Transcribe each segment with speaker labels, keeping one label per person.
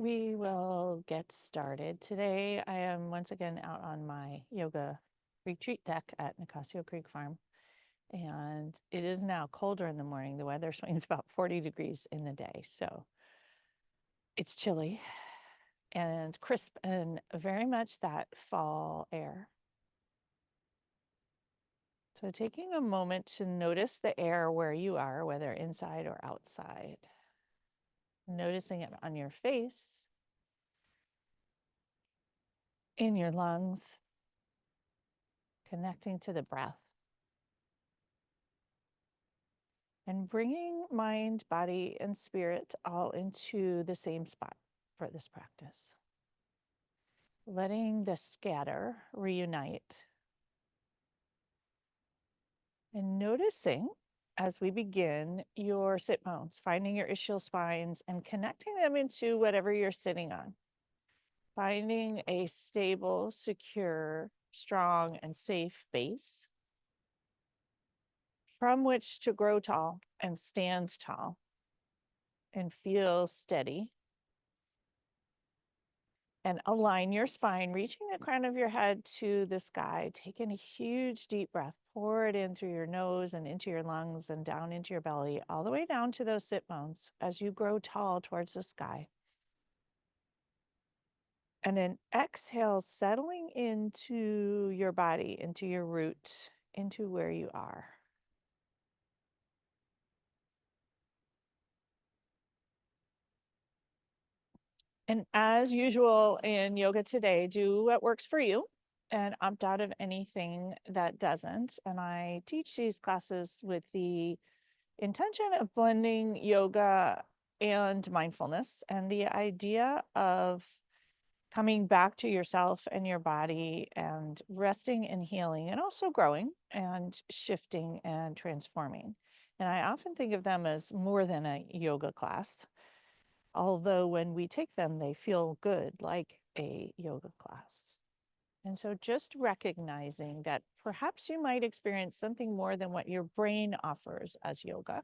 Speaker 1: We will get started. Today, I am once again out on my yoga retreat deck at Nicasio Creek Farm, and it is now colder in the morning. The weather swings about 40 degrees in the day, so it's chilly and crisp and very much that fall air. So taking a moment to notice the air where you are, whether inside or outside. Noticing it on your face, in your lungs, connecting to the breath, and bringing mind, body, and spirit all into the same spot for this practice. Letting the scatter reunite, and noticing as we begin your sit bones, finding your ischial spines and connecting them into whatever you're sitting on. Finding a stable, secure, strong, and safe base from which to grow tall and stand tall and feel steady. And align your spine, reaching the crown of your head to the sky. Taking a huge deep breath, pour it in through your nose and into your lungs and down into your belly, all the way down to those sit bones as you grow tall towards the sky. And then exhale, settling into your body, into your root, into where you are. And as usual in yoga today, do what works for you and opt out of anything that doesn't. And I teach these classes with the intention of blending yoga and mindfulness and the idea of coming back to yourself and your body and resting and healing and also growing and shifting and transforming. And I often think of them as more than a yoga class, although when we take them, they feel good like a yoga class. And so just recognizing that perhaps you might experience something more than what your brain offers as yoga.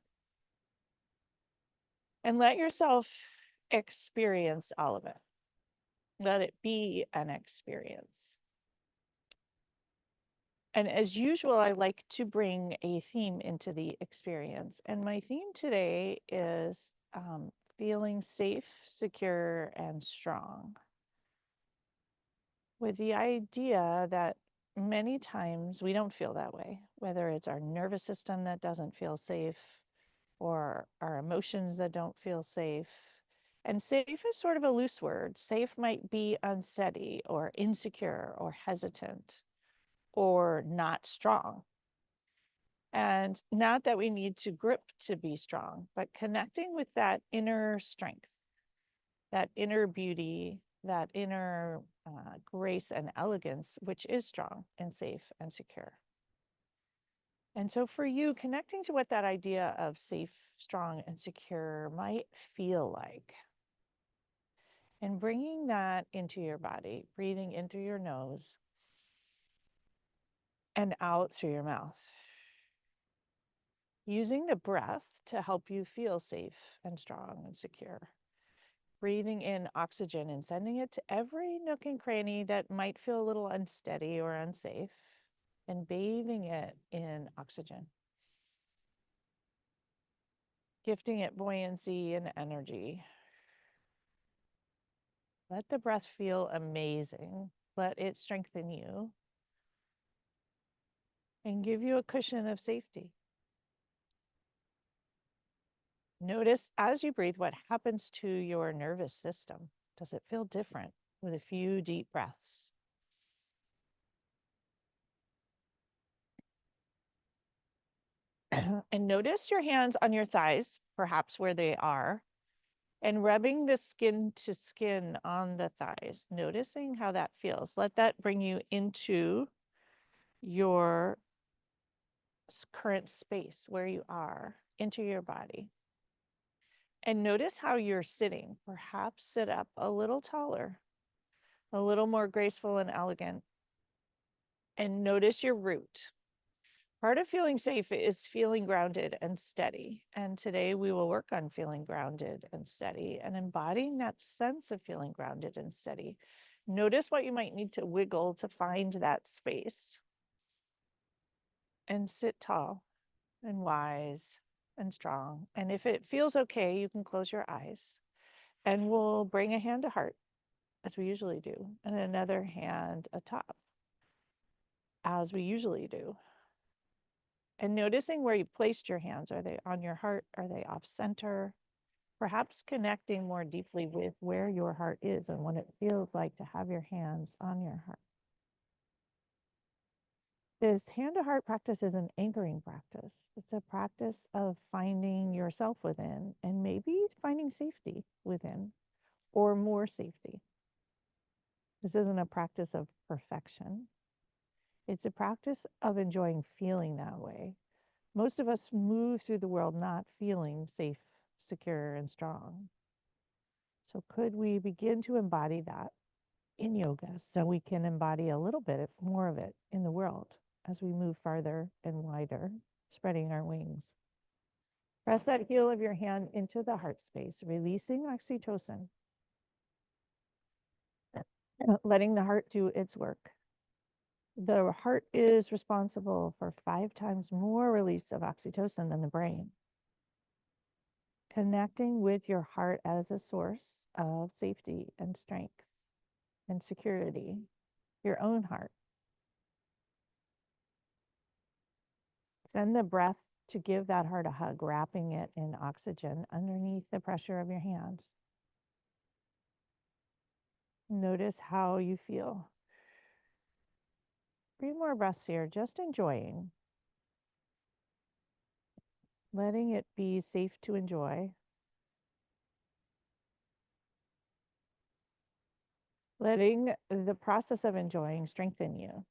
Speaker 1: And let yourself experience all of it. Let it be an experience. And as usual, I like to bring a theme into the experience. And my theme today is feeling safe, secure, and strong, with the idea that many times we don't feel that way, whether it's our nervous system that doesn't feel safe or our emotions that don't feel safe. And safe is sort of a loose word. Safe might be unsteady or insecure or hesitant or not strong. And not that we need to grip to be strong, but connecting with that inner strength, that inner beauty, that inner grace and elegance, which is strong and safe and secure. And so for you, connecting to what that idea of safe, strong, and secure might feel like, and bringing that into your body, breathing in through your nose and out through your mouth. Using the breath to help you feel safe and strong and secure. Breathing in oxygen and sending it to every nook and cranny that might feel a little unsteady or unsafe, and bathing it in oxygen. Gifting it buoyancy and energy. Let the breath feel amazing. Let it strengthen you and give you a cushion of safety. Notice as you breathe what happens to your nervous system. Does it feel different with a few deep breaths? And notice your hands on your thighs, perhaps where they are, and rubbing the skin to skin on the thighs, noticing how that feels. Let that bring you into your current space where you are, into your body. And notice how you're sitting. Perhaps sit up a little taller, a little more graceful and elegant. And notice your root. Part of feeling safe is feeling grounded and steady. And today we will work on feeling grounded and steady and embodying that sense of feeling grounded and steady. Notice what you might need to wiggle to find that space and sit tall and wise and strong. And if it feels okay, you can close your eyes and we'll bring a hand to heart as we usually do, and another hand atop as we usually do. And noticing where you placed your hands. Are they on your heart? Are they off center? Perhaps connecting more deeply with where your heart is and what it feels like to have your hands on your heart. This hand to heart practice is an anchoring practice. It's a practice of finding yourself within and maybe finding safety within or more safety. This isn't a practice of perfection. It's a practice of enjoying feeling that way. Most of us move through the world not feeling safe, secure, and strong. So could we begin to embody that in yoga so we can embody a little bit more of it in the world as we move farther and wider, spreading our wings? Press that heel of your hand into the heart space, releasing oxytocin, letting the heart do its work. The heart is responsible for 5 times more release of oxytocin than the brain. Connecting with your heart as a source of safety and strength and security, your own heart. Send the breath to give that heart a hug, wrapping it in oxygen underneath the pressure of your hands. Notice how you feel. 3 more breaths here, just enjoying. Letting it be safe to enjoy. Letting the process of enjoying strengthen you.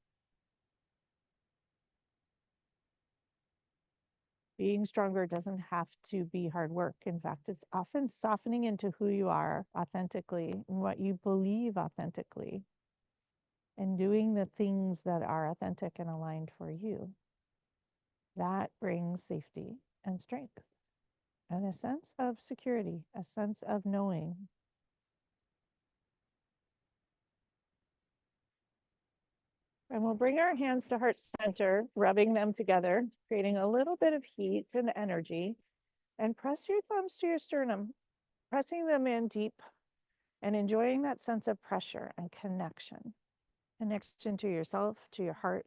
Speaker 1: Being stronger doesn't have to be hard work. In fact, it's often softening into who you are authentically and what you believe authentically, and doing the things that are authentic and aligned for you. That brings safety and strength and a sense of security, a sense of knowing. And we'll bring our hands to heart center, rubbing them together, creating a little bit of heat and energy. And press your thumbs to your sternum, pressing them in deep and enjoying that sense of pressure and connection. Connection to yourself, to your heart,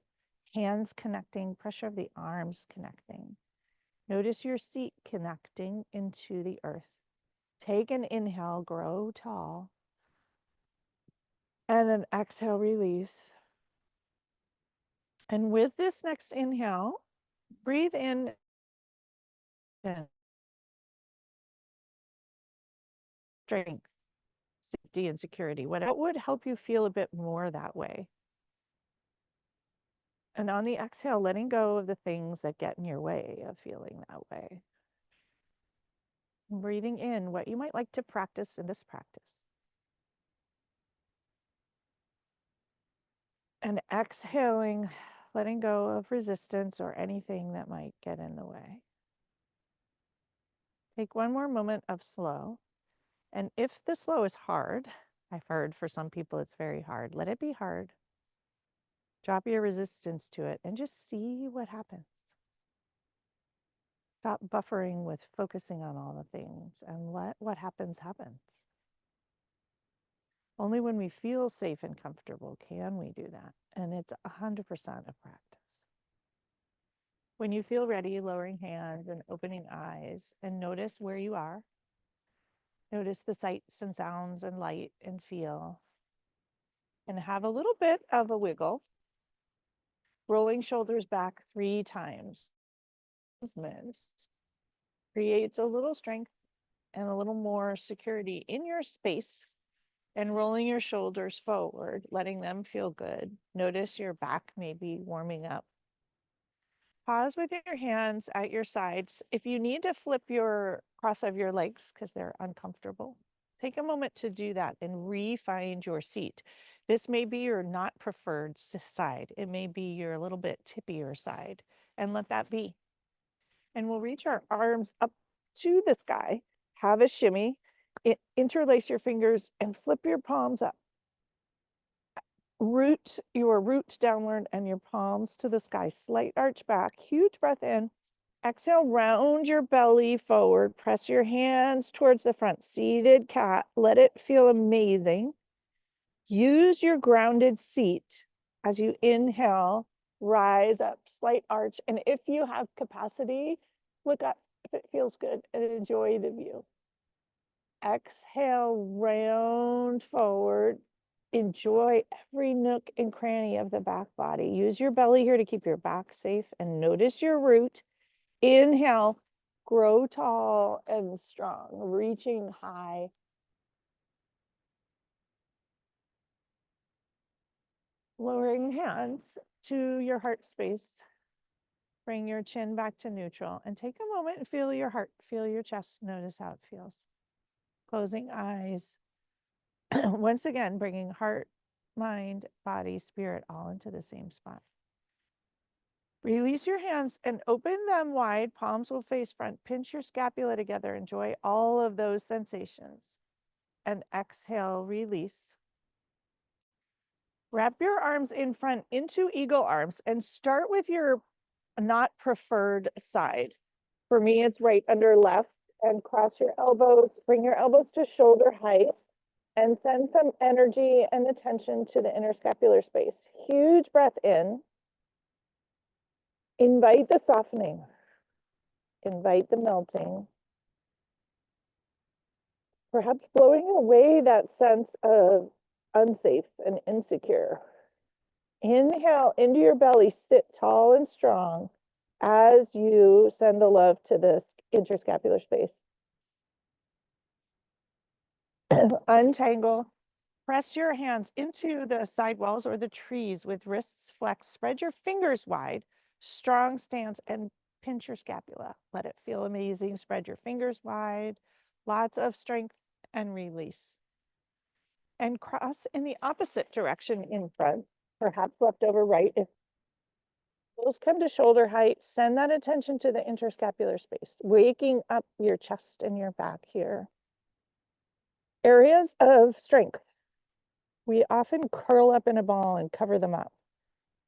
Speaker 1: hands connecting, pressure of the arms connecting. Notice your seat connecting into the earth. Take an inhale, grow tall. And an exhale, release. And with this next inhale, breathe in strength, safety, and security. What would help you feel a bit more that way? And on the exhale, letting go of the things that get in your way of feeling that way. And breathing in what you might like to practice in this practice. And exhaling, letting go of resistance or anything that might get in the way. Take one more moment of slow. And if the slow is hard, I've heard for some people it's very hard, let it be hard. Drop your resistance to it and just see what happens. Stop buffering with focusing on all the things and let what happens happens. Only when we feel safe and comfortable can we do that. And it's 100% a practice. When you feel ready, lowering hands and opening eyes, and notice where you are. Notice the sights and sounds and light and feel. And have a little bit of a wiggle. Rolling shoulders back 3 times. Movements creates a little strength and a little more security in your space. And rolling your shoulders forward, letting them feel good. Notice your back maybe warming up. Pause with your hands at your sides. If you need to flip your cross of your legs because they're uncomfortable, take a moment to do that and re-find your seat. This may be your not preferred side. It may be your a little bit tippier side. and let that be. And we'll reach our arms up to the sky, have a shimmy, interlace your fingers and flip your palms up. Root your root downward and your palms to the sky. Slight arch back, huge breath in. Exhale, round your belly forward. Press your hands towards the front. Seated cat. Let it feel amazing. Use your grounded seat as you inhale, rise up, slight arch. And if you have capacity, look up if it feels good and enjoy the view. Exhale, round forward. Enjoy every nook and cranny of the back body. Use your belly here to keep your back safe and notice your root. Inhale, grow tall and strong, reaching high. Lowering hands to your heart space. Bring your chin back to neutral and take a moment and feel your heart, feel your chest, notice how it feels. Closing eyes. Once again, bringing heart, mind, body, spirit all into the same spot. Release your hands and open them wide. Palms will face front. Pinch your scapula together. Enjoy all of those sensations. And exhale, release. Wrap your arms in front into eagle arms and start with your not preferred side. For me, it's right under left, and cross your elbows. Bring your elbows to shoulder height and send some energy and attention to the interscapular space. Huge breath in. Invite the softening. Invite the melting. Perhaps blowing away that sense of unsafe and insecure. Inhale into your belly, sit tall and strong as you send the love to this interscapular space. Untangle. Press your hands into the side walls or the trees with wrists flexed. Spread your fingers wide, strong stance, and pinch your scapula. Let it feel amazing. Spread your fingers wide, lots of strength and release. And cross in the opposite direction in front, perhaps left over right. If those come to shoulder height, send that attention to the interscapular space, waking up your chest and your back here. Areas of strength. We often curl up in a ball and cover them up.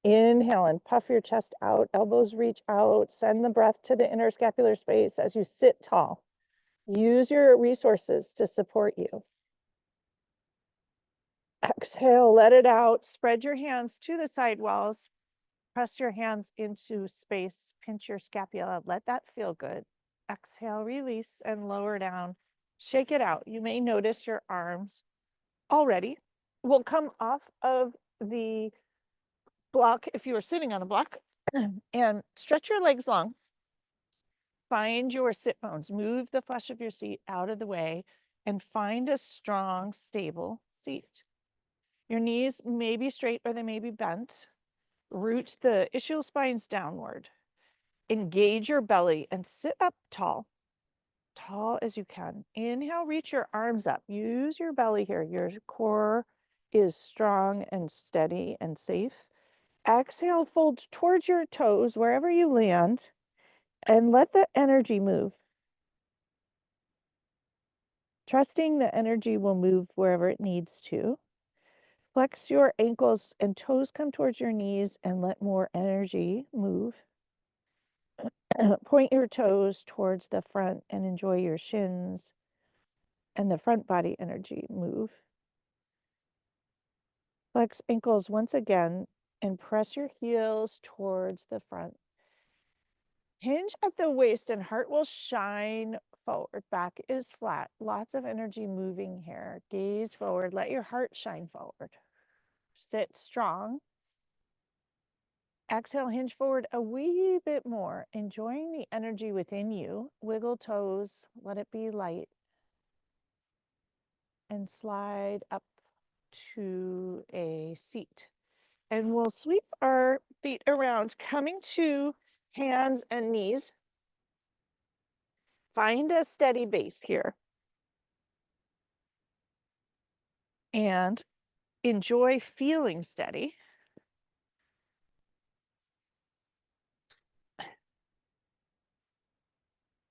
Speaker 1: Inhale and puff your chest out, elbows reach out, send the breath to the interscapular space as you sit tall. Use your resources to support you. Exhale, let it out. Spread your hands to the side walls. Press your hands into space. Pinch your scapula. Let that feel good. Exhale, release and lower down. Shake it out. You may notice your arms already will come off of the block if you are sitting on a block and stretch your legs long. Find your sit bones. Move the flesh of your seat out of the way and find a strong, stable seat. Your knees may be straight or they may be bent. Root the ischial spines downward. Engage your belly and sit up tall, tall as you can. Inhale, reach your arms up. Use your belly here. Your core is strong and steady and safe. Exhale, fold towards your toes wherever you land and let the energy move. Trusting the energy will move wherever it needs to. Flex your ankles and toes come towards your knees and let more energy move. Point your toes towards the front and enjoy your shins and the front body energy move. Flex ankles once again and press your heels towards the front. Hinge at the waist and heart will shine forward. Back is flat. Lots of energy moving here. Gaze forward. Let your heart shine forward. Sit strong. Exhale, hinge forward a wee bit more, enjoying the energy within you. Wiggle toes, let it be light. And slide up to a seat. And we'll sweep our feet around, coming to hands and knees. Find a steady base here. And enjoy feeling steady.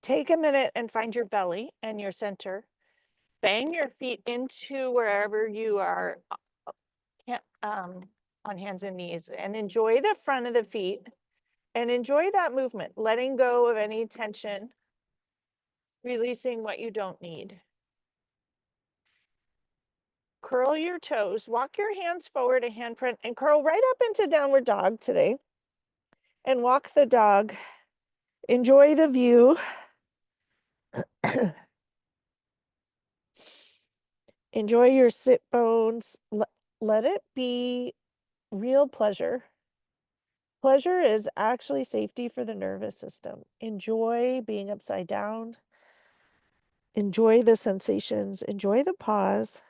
Speaker 1: Take a minute and find your belly and your center. Bang your feet into wherever you are on hands and knees, and enjoy the front of the feet and enjoy that movement, letting go of any tension, releasing what you don't need. Curl your toes, walk your hands forward a handprint, and curl right up into downward dog today. And walk the dog. Enjoy the view. Enjoy your sit bones. Let it be real pleasure. Pleasure is actually safety for the nervous system. Enjoy being upside down. Enjoy the sensations. Enjoy the pause.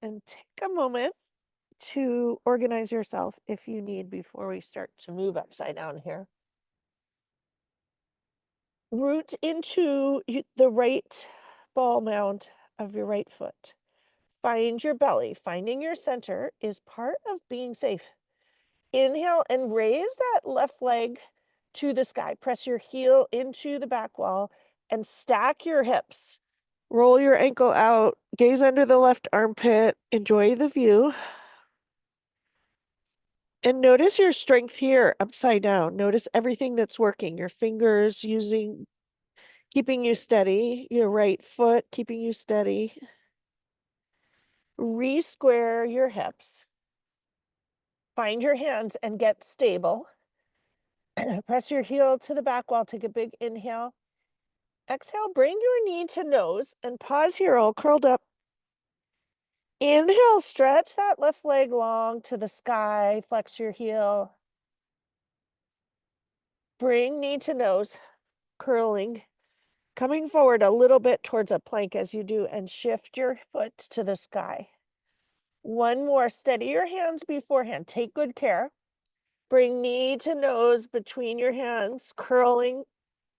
Speaker 1: And take a moment to organize yourself if you need before we start to move upside down here. Root into the right ball mound of your right foot. Find your belly. Finding your center is part of being safe. Inhale and raise that left leg to the sky. Press your heel into the back wall and stack your hips. Roll your ankle out. Gaze under the left armpit. Enjoy the view. And notice your strength here, upside down. Notice everything that's working. Your fingers keeping you steady. Your right foot keeping you steady. Re-square your hips. Find your hands and get stable. Press your heel to the back wall. Take a big inhale. Exhale, bring your knee to nose and pause here, all curled up. Inhale, stretch that left leg long to the sky. Flex your heel. Bring knee to nose, curling. Coming forward a little bit towards a plank as you do, and shift your foot to the sky. One more, steady your hands beforehand. Take good care. Bring knee to nose between your hands, curling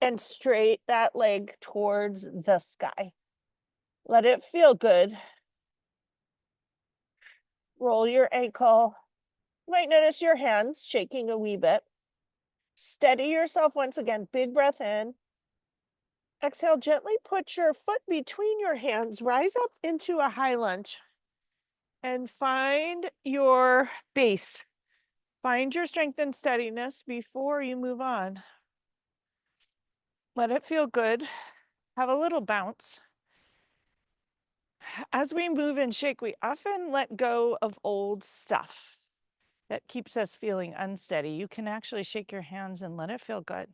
Speaker 1: and straight that leg towards the sky. Let it feel good. Roll your ankle. You might notice your hands shaking a wee bit. Steady yourself once again. Big breath in. Exhale, gently put your foot between your hands. Rise up into a high lunge. And find your base. Find your strength and steadiness before you move on. Let it feel good. Have a little bounce. As we move and shake, we often let go of old stuff that keeps us feeling unsteady. You can actually shake your hands and let it feel good.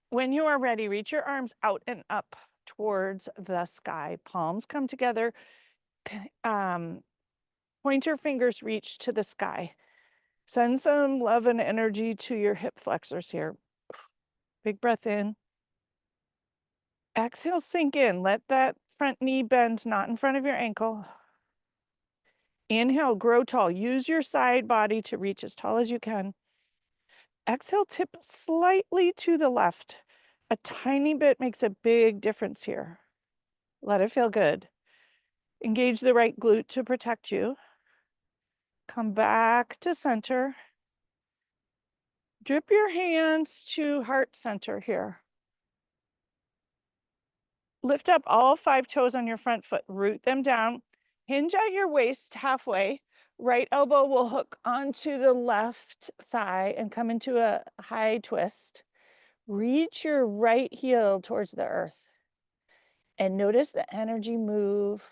Speaker 1: When you are ready, reach your arms out and up towards the sky. Palms come together. Pointer fingers reach to the sky. Send some love and energy to your hip flexors here. Big breath in. Exhale, sink in. Let that front knee bend, not in front of your ankle. Inhale, grow tall. Use your side body to reach as tall as you can. Exhale, tip slightly to the left. A tiny bit makes a big difference here. Let it feel good. Engage the right glute to protect you. Come back to center. Drip your hands to heart center here. Lift up all 5 toes on your front foot. Root them down. Hinge at your waist halfway. Right elbow will hook onto the left thigh and come into a high twist. Reach your right heel towards the earth. And notice the energy move.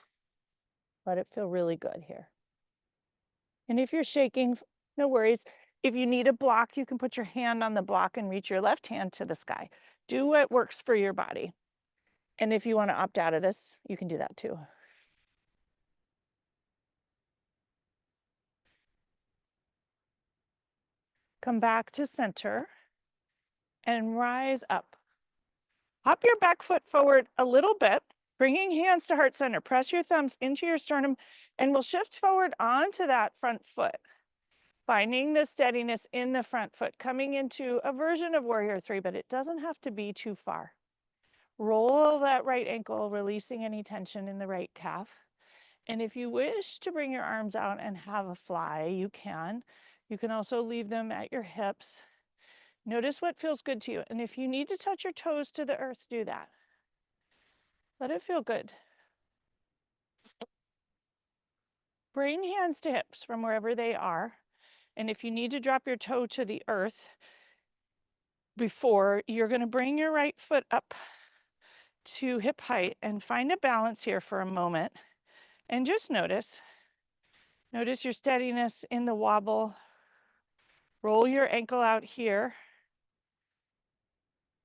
Speaker 1: Let it feel really good here. And if you're shaking, no worries. If you need a block, you can put your hand on the block and reach your left hand to the sky. Do what works for your body. And if you want to opt out of this, you can do that too. Come back to center and rise up. Hop your back foot forward a little bit, bringing hands to heart center. Press your thumbs into your sternum, and we'll shift forward onto that front foot. Finding the steadiness in the front foot, coming into a version of Warrior 3, but it doesn't have to be too far. Roll that right ankle, releasing any tension in the right calf. And if you wish to bring your arms out and have a fly, you can. You can also leave them at your hips. Notice what feels good to you. And if you need to touch your toes to the earth, do that. Let it feel good. Bring hands to hips from wherever they are. And if you need to drop your toe to the earth before, you're going to bring your right foot up to hip height and find a balance here for a moment. And just notice your steadiness in the wobble. Roll your ankle out here.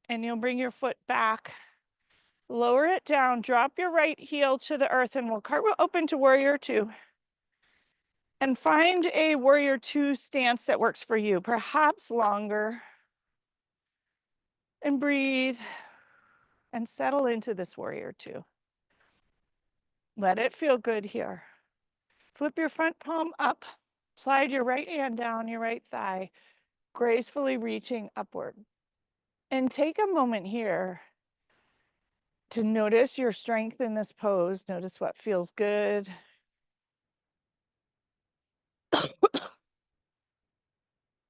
Speaker 1: And you'll bring your foot back. Lower it down. Drop your right heel to the earth and we'll cartwheel open to warrior two. And find a warrior two stance that works for you, perhaps longer. And breathe and settle into this warrior two. Let it feel good here. Flip your front palm up. Slide your right hand down your right thigh, gracefully reaching upward. And take a moment here to notice your strength in this pose. Notice what feels good.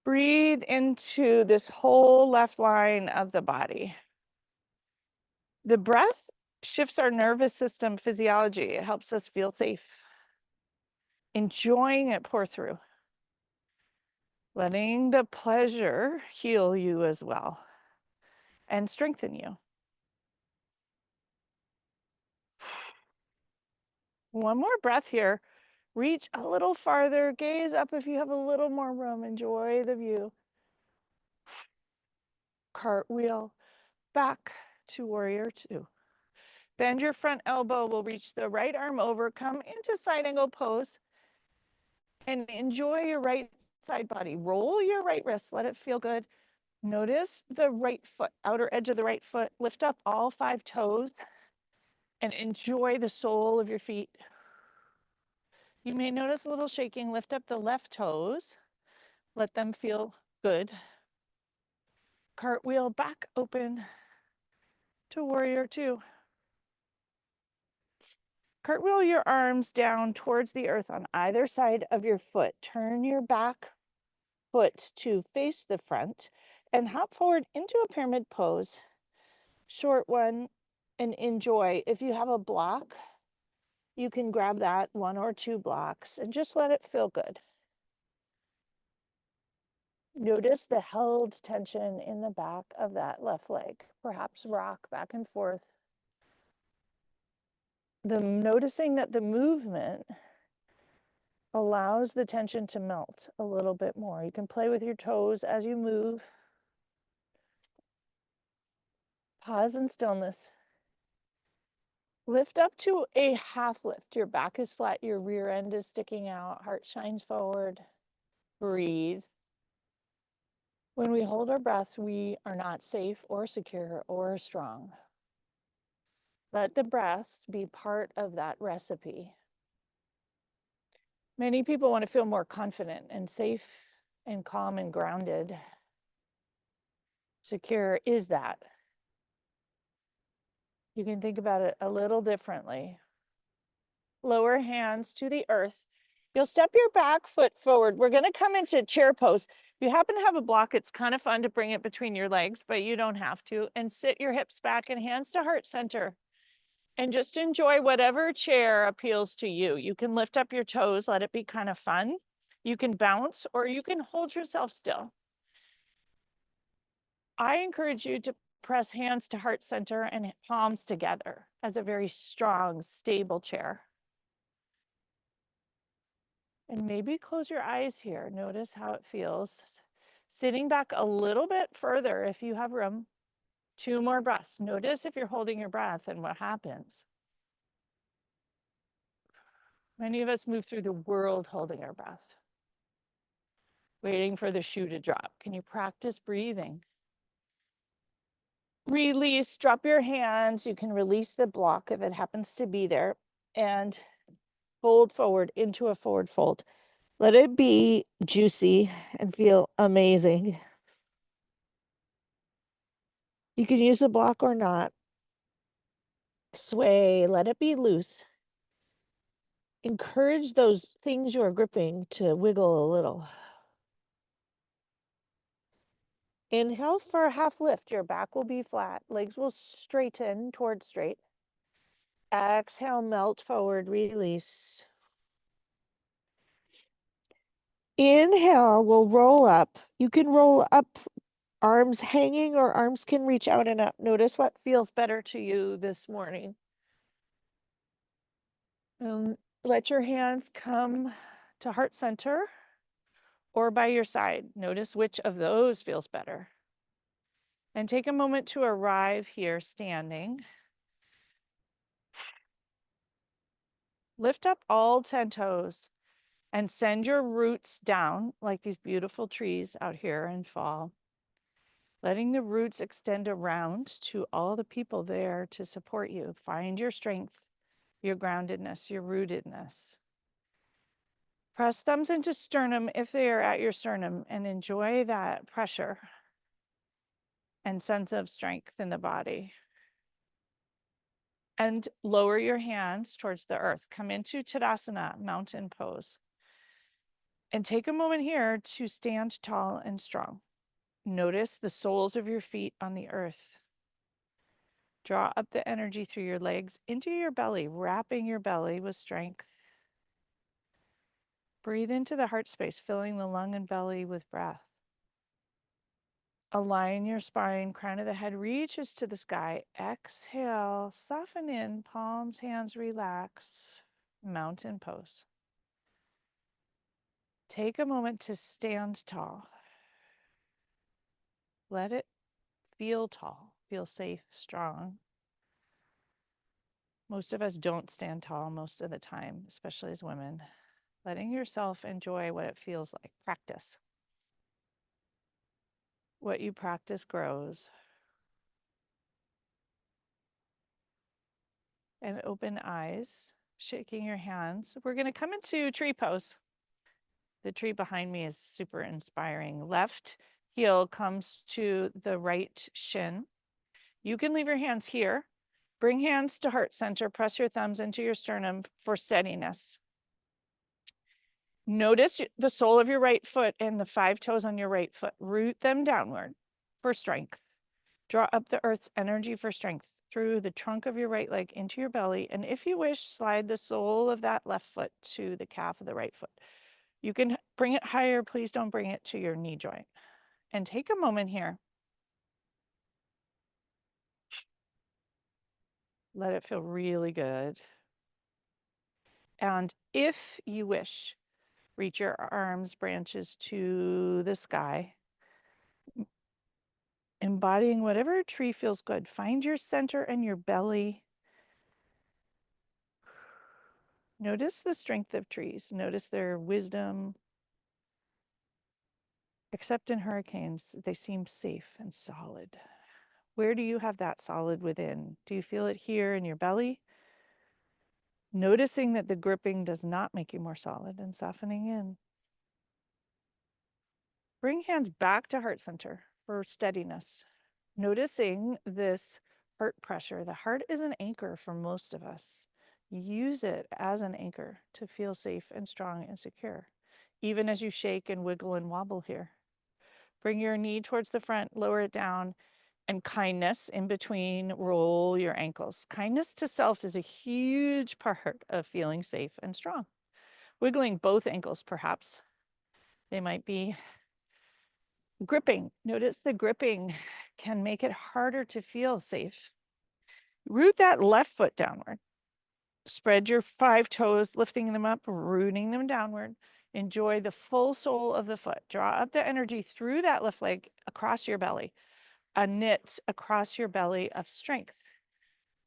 Speaker 1: Breathe into this whole left line of the body. The breath shifts our nervous system physiology. It helps us feel safe. Enjoying it pour through. Letting the pleasure heal you as well and strengthen you. One more breath here. Reach a little farther. Gaze up if you have a little more room. Enjoy the view. Cartwheel back to warrior two. Bend your front elbow. We'll reach the right arm over. Come into side angle pose. And enjoy your right side body. Roll your right wrist. Let it feel good. Notice the right foot, outer edge of the right foot. Lift up all 5 toes and enjoy the sole of your feet. You may notice a little shaking. Lift up the left toes. Let them feel good. Cartwheel back open to warrior two. Cartwheel your arms down towards the earth on either side of your foot. Turn your back foot to face the front and hop forward into a pyramid pose. Short one, and enjoy. If you have a block, you can grab that 1 or 2 blocks and just let it feel good. Notice the held tension in the back of that left leg. Perhaps rock back and forth. Noticing that the movement allows the tension to melt a little bit more. You can play with your toes as you move. Pause in stillness. Lift up to a half lift. Your back is flat, your rear end is sticking out, heart shines forward. Breathe. When we hold our breath, we are not safe or secure or strong. Let the breath be part of that recipe. Many people want to feel more confident and safe and calm and grounded. Secure is that. You can think about it a little differently. Lower hands to the earth. You'll step your back foot forward. We're going to come into chair pose. If you happen to have a block, it's kind of fun to bring it between your legs, but you don't have to. And sit your hips back and hands to heart center. And just enjoy whatever chair appeals to you. You can lift up your toes, let it be kind of fun. You can bounce or you can hold yourself still. I encourage you to press hands to heart center and palms together as a very strong, stable chair. And maybe close your eyes here. Notice how it feels. Sitting back a little bit further if you have room. 2 more breaths. Notice if you're holding your breath and what happens. Many of us move through the world holding our breath, waiting for the shoe to drop. Can you practice breathing? Release, drop your hands. You can release the block if it happens to be there and fold forward into a forward fold. Let it be juicy and feel amazing. You can use the block or not. Sway, let it be loose. Encourage those things you are gripping to wiggle a little. Inhale for a half lift. Your back will be flat. Legs will straighten towards straight. Exhale, melt forward, release. Inhale, we'll roll up. You can roll up, arms hanging, or arms can reach out and up. Notice what feels better to you this morning. Let your hands come to heart center or by your side. Notice which of those feels better. And take a moment to arrive here standing. Lift up all 10 toes and send your roots down like these beautiful trees out here in fall. Letting the roots extend around to all the people there to support you. Find your strength, your groundedness, your rootedness. Press thumbs into sternum if they are at your sternum and enjoy that pressure and sense of strength in the body. And lower your hands towards the earth. Come into Tadasana, mountain pose. And take a moment here to stand tall and strong. Notice the soles of your feet on the earth. Draw up the energy through your legs into your belly, wrapping your belly with strength. Breathe into the heart space, filling the lung and belly with breath. Align your spine, crown of the head reaches to the sky. Exhale, soften in, palms, hands relax. Mountain pose. Take a moment to stand tall. Let it feel tall, feel safe, strong. Most of us don't stand tall most of the time, especially as women. Letting yourself enjoy what it feels like. Practice. What you practice grows. And open eyes, shaking your hands. We're going to come into tree pose. The tree behind me is super inspiring. Left heel comes to the right shin. You can leave your hands here. Bring hands to heart center. Press your thumbs into your sternum for steadiness. Notice the sole of your right foot and the 5 toes on your right foot. Root them downward for strength. Draw up the earth's energy for strength through the trunk of your right leg into your belly. And if you wish, slide the sole of that left foot to the calf of the right foot. You can bring it higher. Please don't bring it to your knee joint. And take a moment here. Let it feel really good. And if you wish, reach your arms, branches to the sky. Embodying whatever tree feels good. Find your center and your belly. Notice the strength of trees. Notice their wisdom. Except in hurricanes, they seem safe and solid. Where do you have that solid within? Do you feel it here in your belly? Noticing that the gripping does not make you more solid and softening in. Bring hands back to heart center for steadiness. Noticing this heart pressure. The heart is an anchor for most of us. Use it as an anchor to feel safe and strong and secure, even as you shake and wiggle and wobble here. Bring your knee towards the front, lower it down, and kindness in between, roll your ankles. Kindness to self is a huge part of feeling safe and strong. Wiggling both ankles, perhaps. They might be gripping. Notice the gripping can make it harder to feel safe. Root that left foot downward. Spread your 5 toes, lifting them up, rooting them downward. Enjoy the full sole of the foot. Draw up the energy through that left leg across your belly. A knit across your belly of strength.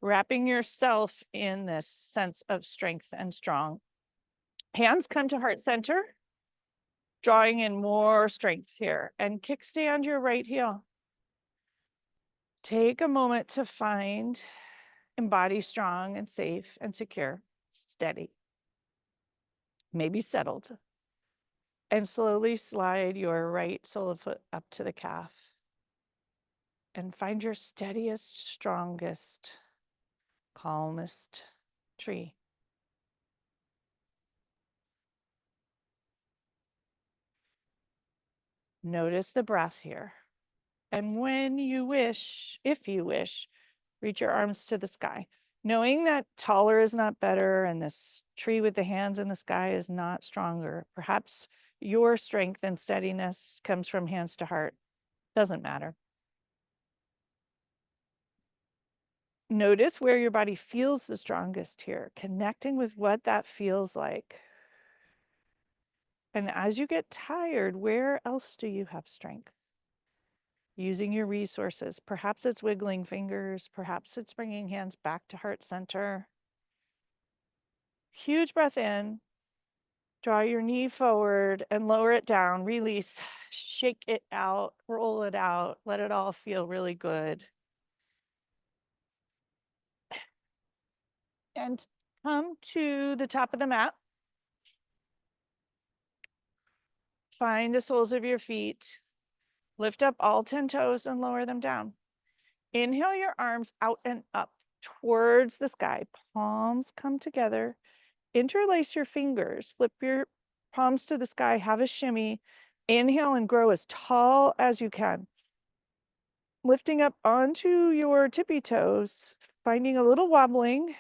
Speaker 1: Wrapping yourself in this sense of strength and strong. Hands come to heart center. Drawing in more strength here. And kickstand your right heel. Take a moment to find, embody strong and safe and secure, steady, maybe settled. And slowly slide your right sole of foot up to the calf. And find your steadiest, strongest, calmest tree. Notice the breath here. And when you wish, if you wish, reach your arms to the sky. Knowing that taller is not better and this tree with the hands in the sky is not stronger. Perhaps your strength and steadiness comes from hands to heart. Doesn't matter. Notice where your body feels the strongest here, connecting with what that feels like. And as you get tired, where else do you have strength? Using your resources. Perhaps it's wiggling fingers, perhaps it's bringing hands back to heart center. Huge breath in, draw your knee forward and lower it down, release, shake it out, roll it out, let it all feel really good. And come to the top of the mat. Find the soles of your feet. Lift up all 10 toes and lower them down. Inhale your arms out and up towards the sky. Palms come together. Interlace your fingers. Flip your palms to the sky. Have a shimmy. Inhale and grow as tall as you can. Lifting up onto your tippy toes, finding a little wobbling.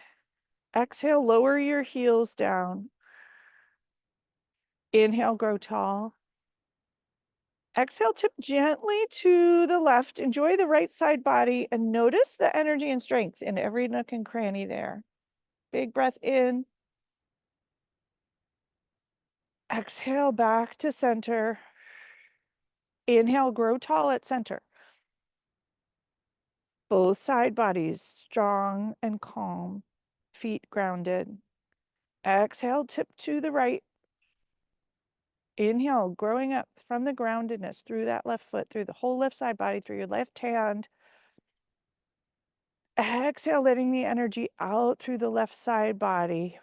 Speaker 1: Exhale, lower your heels down. Inhale, grow tall. Exhale, tip gently to the left. Enjoy the right side body and notice the energy and strength in every nook and cranny there. Big breath in. Exhale, back to center. Inhale, grow tall at center. Both side bodies strong and calm, feet grounded. Exhale, tip to the right. Inhale, growing up from the groundedness through that left foot, through the whole left side body, through your left hand. Exhale, letting the energy out through the left side body.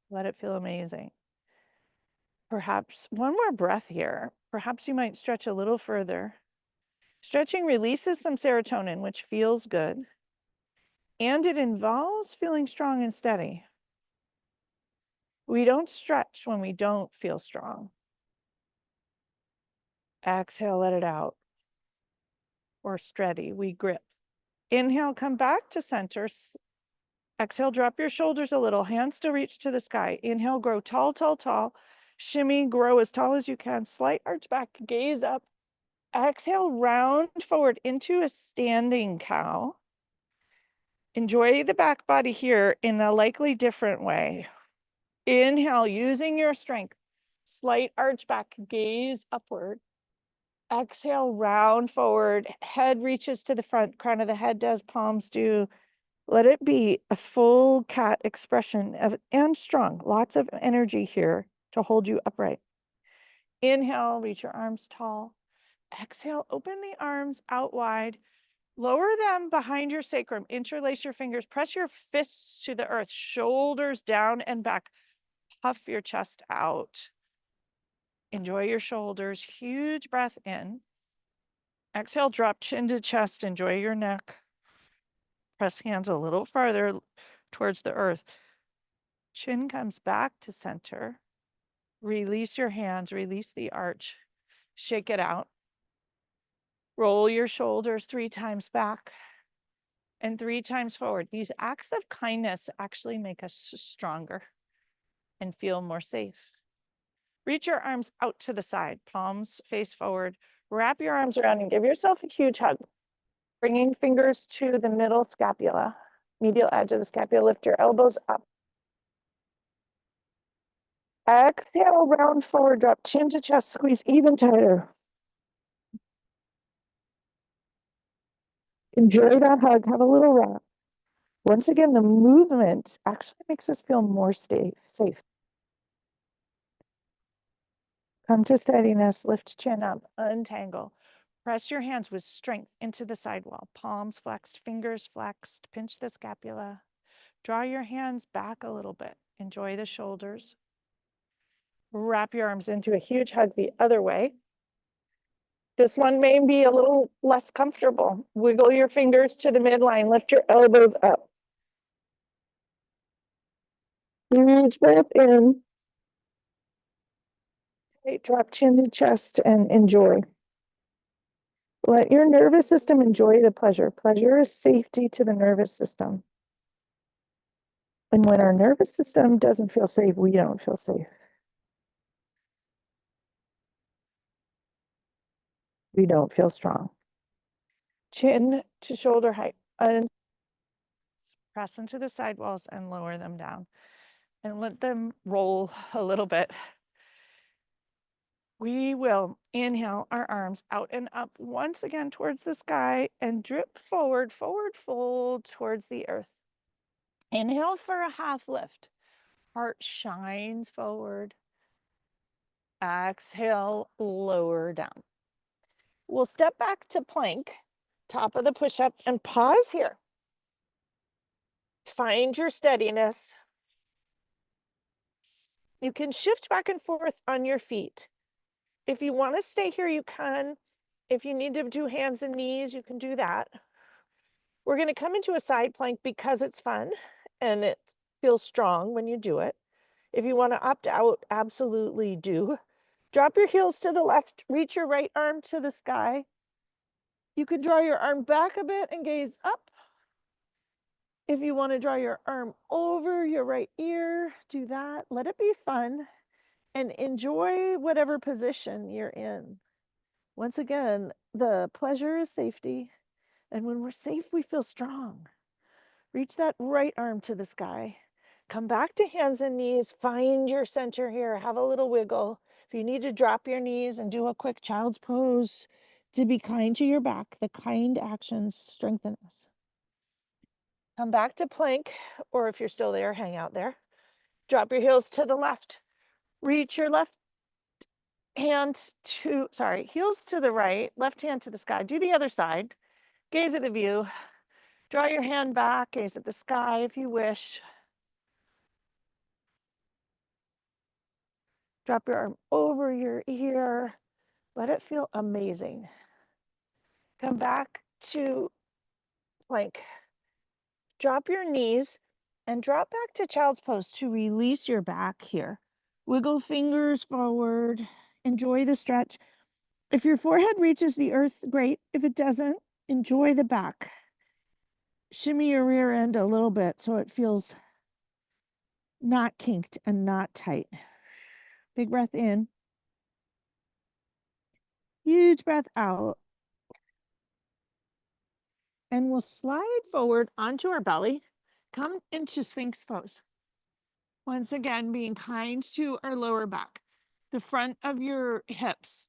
Speaker 1: Let it feel amazing. Perhaps one more breath here. Perhaps you might stretch a little further. Stretching releases some serotonin, which feels good. And it involves feeling strong and steady. We don't stretch when we don't feel strong. Exhale, let it out. Or steady, we grip. Inhale, come back to center. Exhale, drop your shoulders a little. Hands still reach to the sky. Inhale, grow tall, tall, tall. Shimmy, grow as tall as you can. Slight arch back, gaze up. Exhale, round forward into a standing cow. Enjoy the back body here in a likely different way. Inhale, using your strength. Slight arch back, gaze upward. Exhale, round forward. Head reaches to the front. Crown of the head does, palms do. Let it be a full cat expression and strong. Lots of energy here to hold you upright. Inhale, reach your arms tall. Exhale, open the arms out wide. Lower them behind your sacrum. Interlace your fingers. Press your fists to the earth. Shoulders down and back. Puff your chest out. Enjoy your shoulders. Huge breath in. Exhale, drop chin to chest. Enjoy your neck. Press hands a little farther towards the earth. Chin comes back to center. Release your hands. Release the arch. Shake it out. Roll your shoulders 3 times back and 3 times forward. These acts of kindness actually make us stronger and feel more safe. Reach your arms out to the side, palms face forward. Wrap your arms around and give yourself a huge hug. Bringing fingers to the middle scapula, medial edge of the scapula. Lift your elbows up. Exhale, round forward, drop chin to chest, squeeze even tighter. Enjoy that hug, have a little wrap. Once again, the movement actually makes us feel more safe. Come to steadiness, lift chin up, untangle. Press your hands with strength into the sidewall. Palms flexed, fingers flexed, pinch the scapula. Draw your hands back a little bit. Enjoy the shoulders. Wrap your arms into a huge hug the other way. This one may be a little less comfortable. Wiggle your fingers to the midline, lift your elbows up. Huge breath in. Okay, drop chin to chest and enjoy. Let your nervous system enjoy the pleasure. Pleasure is safety to the nervous system. And when our nervous system doesn't feel safe, we don't feel safe. We don't feel strong. Chin to shoulder height. And press into the side walls and lower them down. And let them roll a little bit. We will inhale our arms out and up once again towards the sky and drip forward, forward fold towards the earth. Inhale for a half lift. Heart shines forward. Exhale, lower down. We'll step back to plank, top of the push-up, and pause here. Find your steadiness. You can shift back and forth on your feet. If you want to stay here, you can. If you need to do hands and knees, you can do that. We're going to come into a side plank because it's fun and it feels strong when you do it. If you want to opt out, absolutely do. Drop your heels to the left, reach your right arm to the sky. You can draw your arm back a bit and gaze up. If you want to draw your arm over your right ear, do that. Let it be fun and enjoy whatever position you're in. Once again, the pleasure is safety. And when we're safe, we feel strong. Reach that right arm to the sky. Come back to hands and knees. Find your center here. Have a little wiggle. If you need to drop your knees and do a quick child's pose, to be kind to your back, the kind actions strengthen us. Come back to plank, or if you're still there, hang out there. Drop your heels to the left. Reach your left hand to, heels to the right, left hand to the sky. Do the other side. Gaze at the view. Draw your hand back, gaze at the sky if you wish. Drop your arm over your ear. Let it feel amazing. Come back to plank. Drop your knees and drop back to child's pose to release your back here. Wiggle fingers forward. Enjoy the stretch. If your forehead reaches the earth, great. If it doesn't, enjoy the back. Shimmy your rear end a little bit so it feels not kinked and not tight. Big breath in. Huge breath out. And we'll slide forward onto our belly. Come into Sphinx pose. Once again, being kind to our lower back. The front of your hips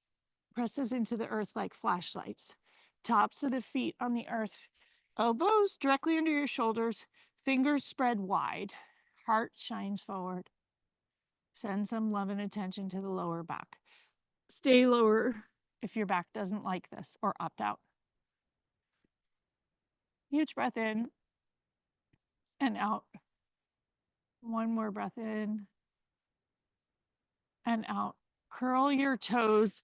Speaker 1: presses into the earth like flashlights. Tops of the feet on the earth. Elbows directly under your shoulders. Fingers spread wide. Heart shines forward. Send some love and attention to the lower back. Stay lower if your back doesn't like this, or opt out. Huge breath in and out. One more breath in and out. Curl your toes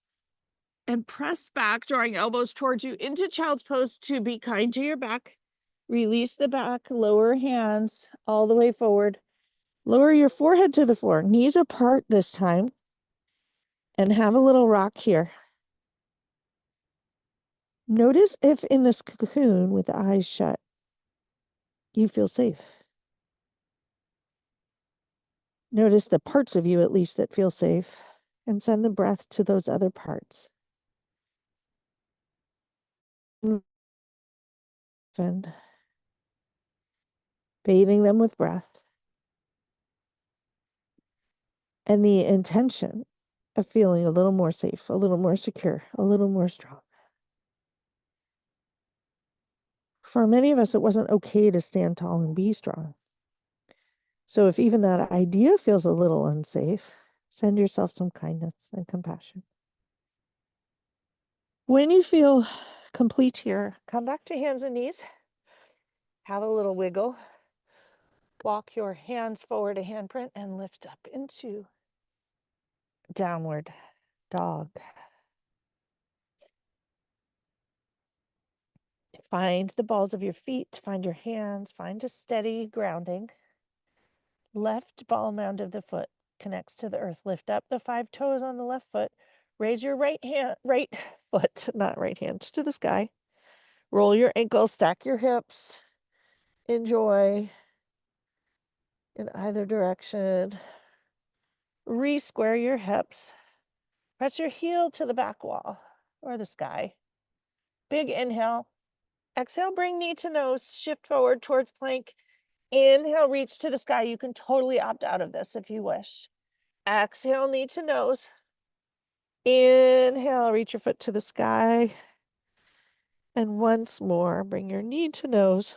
Speaker 1: and press back, drawing elbows towards you into child's pose to be kind to your back. Release the back, lower hands all the way forward. Lower your forehead to the floor, knees apart this time, and have a little rock here. Notice if in this cocoon with the eyes shut, you feel safe. Notice the parts of you, at least, that feel safe, and send the breath to those other parts. And bathing them with breath. And the intention of feeling a little more safe, a little more secure, a little more strong. For many of us, it wasn't okay to stand tall and be strong. So if even that idea feels a little unsafe, send yourself some kindness and compassion. When you feel complete here, come back to hands and knees. Have a little wiggle. Walk your hands forward a handprint and lift up into downward dog. Find the balls of your feet, find your hands, find a steady grounding. Left ball mound of the foot. connects to the earth. Lift up the 5 toes on the left foot. Raise your right foot, not right hand, to the sky. Roll your ankles, stack your hips. Enjoy in either direction. Re-square your hips. Press your heel to the back wall or the sky. Big inhale. Exhale, bring knee to nose, shift forward towards plank. Inhale, reach to the sky. You can totally opt out of this if you wish. Exhale, knee to nose. Inhale, reach your foot to the sky. And once more, bring your knee to nose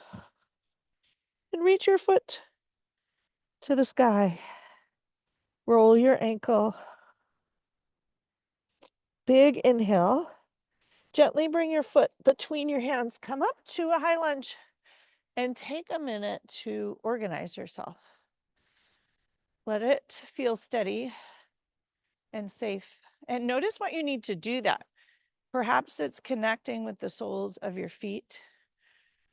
Speaker 1: and reach your foot to the sky. Roll your ankle. Big inhale. Gently bring your foot between your hands. Come up to a high lunge and take a minute to organize yourself. Let it feel steady and safe. And notice what you need to do that. Perhaps it's connecting with the soles of your feet.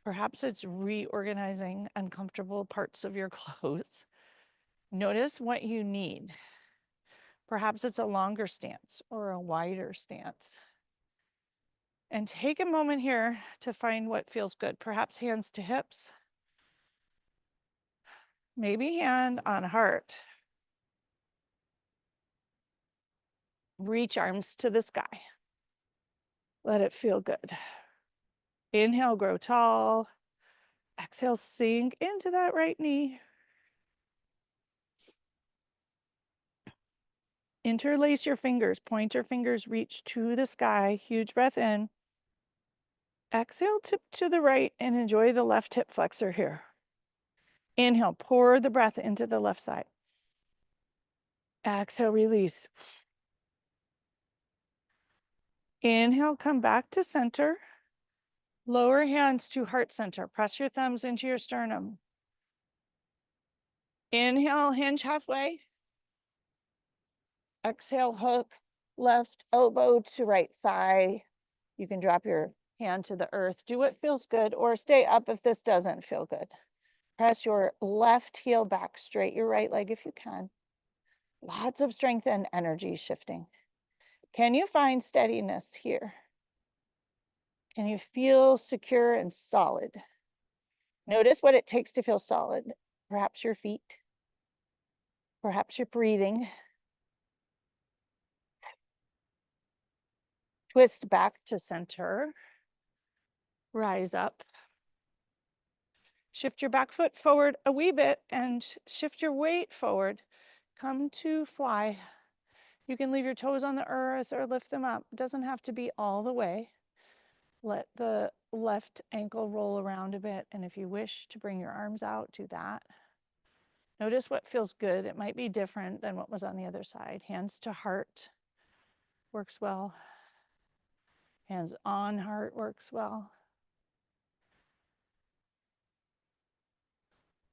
Speaker 1: Perhaps it's reorganizing uncomfortable parts of your clothes. Notice what you need. Perhaps it's a longer stance or a wider stance. And take a moment here to find what feels good. Perhaps hands to hips. Maybe hand on heart. Reach arms to the sky. Let it feel good. Inhale, grow tall. Exhale, sink into that right knee. Interlace your fingers. Pointer fingers reach to the sky. Huge breath in. Exhale, tip to the right and enjoy the left hip flexor here. Inhale, pour the breath into the left side. Exhale, release. Inhale, come back to center. Lower hands to heart center. Press your thumbs into your sternum. Inhale, hinge halfway. Exhale, hook left elbow to right thigh. You can drop your hand to the earth. Do what feels good or stay up if this doesn't feel good. Press your left heel back straight, your right leg if you can. Lots of strength and energy shifting. Can you find steadiness here? Can you feel secure and solid? Notice what it takes to feel solid. Perhaps your feet, perhaps your breathing. Twist back to center. Rise up. Shift your back foot forward a wee bit and shift your weight forward. Come to fly. You can leave your toes on the earth or lift them up. It doesn't have to be all the way. Let the left ankle roll around a bit. And if you wish to bring your arms out, do that. Notice what feels good. It might be different than what was on the other side. Hands to heart works well. Hands on heart works well.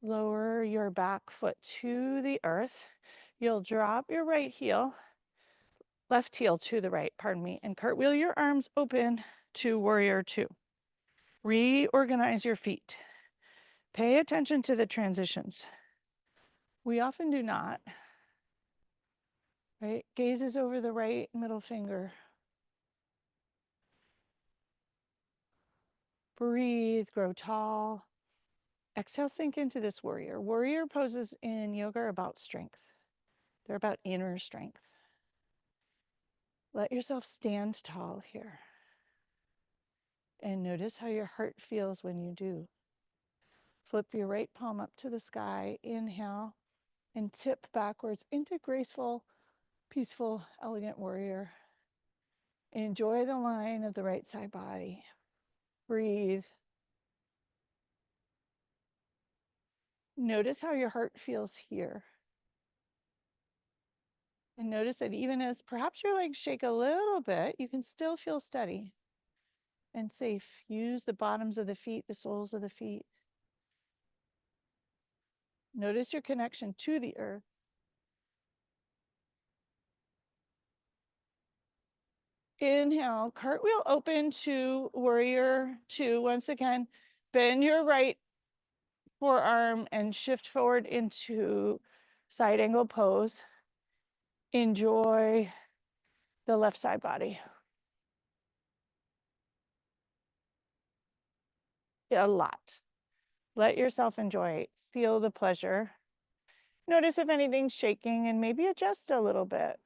Speaker 1: Lower your back foot to the earth. You'll drop your right heel, left heel to the right, pardon me, and cartwheel your arms open to warrior two. Reorganize your feet. Pay attention to the transitions. We often do not, right? Gazes over the right middle finger. Breathe, grow tall. Exhale, sink into this warrior. Warrior poses in yoga are about strength. They're about inner strength. Let yourself stand tall here. And notice how your heart feels when you do. Flip your right palm up to the sky. Inhale and tip backwards into graceful, peaceful, elegant warrior. Enjoy the line of the right side body. Breathe. Notice how your heart feels here. And notice that even as perhaps your legs shake a little bit, you can still feel steady and safe. Use the bottoms of the feet, the soles of the feet. Notice your connection to the earth. Inhale, cartwheel open to warrior two. Once again, bend your right forearm and shift forward into side angle pose. Enjoy the left side body. A lot. Let yourself enjoy it. Feel the pleasure. Notice if anything's shaking and maybe adjust a little bit.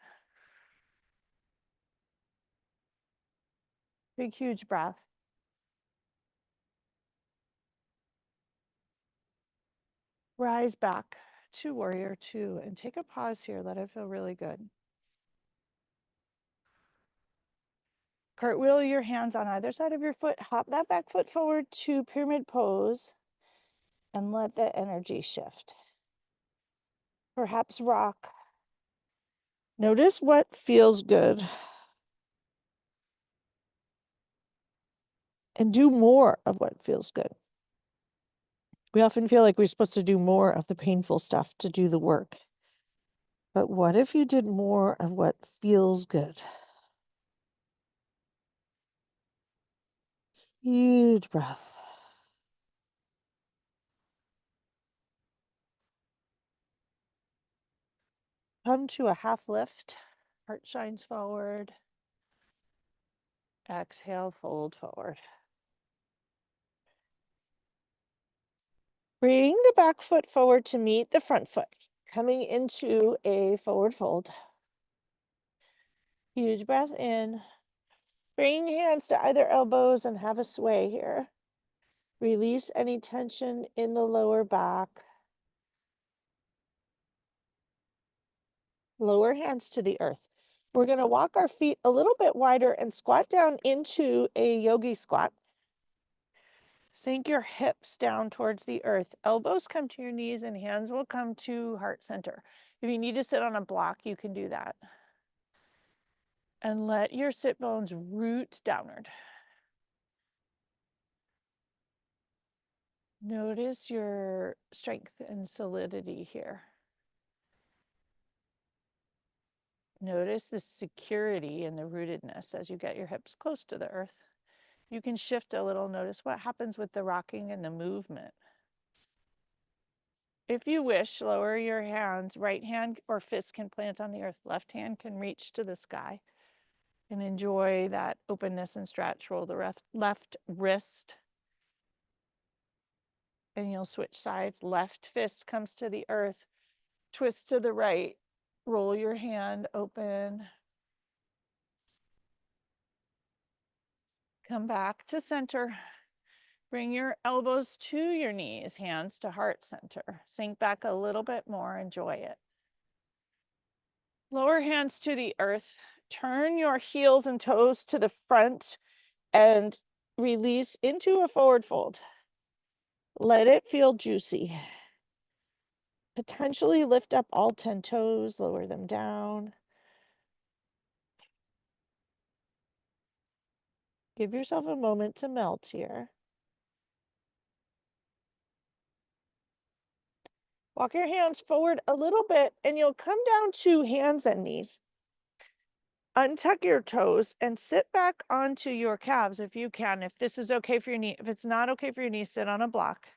Speaker 1: Big, huge breath. Rise back to warrior two and take a pause here. Let it feel really good. Cartwheel your hands on either side of your foot. Hop that back foot forward to pyramid pose and let the energy shift. Perhaps rock. Notice what feels good. And do more of what feels good. We often feel like we're supposed to do more of the painful stuff to do the work. But what if you did more of what feels good? Huge breath. Come to a half lift. Heart shines forward. Exhale, fold forward. Bring the back foot forward to meet the front foot. Coming into a forward fold. Huge breath in. Bring hands to either elbows and have a sway here. Release any tension in the lower back. Lower hands to the earth. We're going to walk our feet a little bit wider and squat down into a yogi squat. Sink your hips down towards the earth. Elbows come to your knees and hands will come to heart center. If you need to sit on a block, you can do that. And let your sit bones root downward. Notice your strength and solidity here. Notice the security and the rootedness as you get your hips close to the earth. You can shift a little. Notice what happens with the rocking and the movement. If you wish, lower your hands. Right hand or fist can plant on the earth. Left hand can reach to the sky. And enjoy that openness and stretch. Roll the left wrist. And you'll switch sides. Left fist comes to the earth. Twist to the right. Roll your hand open. Come back to center. Bring your elbows to your knees, hands to heart center. Sink back a little bit more, enjoy it. Lower hands to the earth. Turn your heels and toes to the front and release into a forward fold. Let it feel juicy. Potentially lift up all 10 toes, lower them down. Give yourself a moment to melt here. Walk your hands forward a little bit and you'll come down to hands and knees. Untuck your toes and sit back onto your calves if you can. If this is okay for your knee, if it's not okay for your knee, sit on a block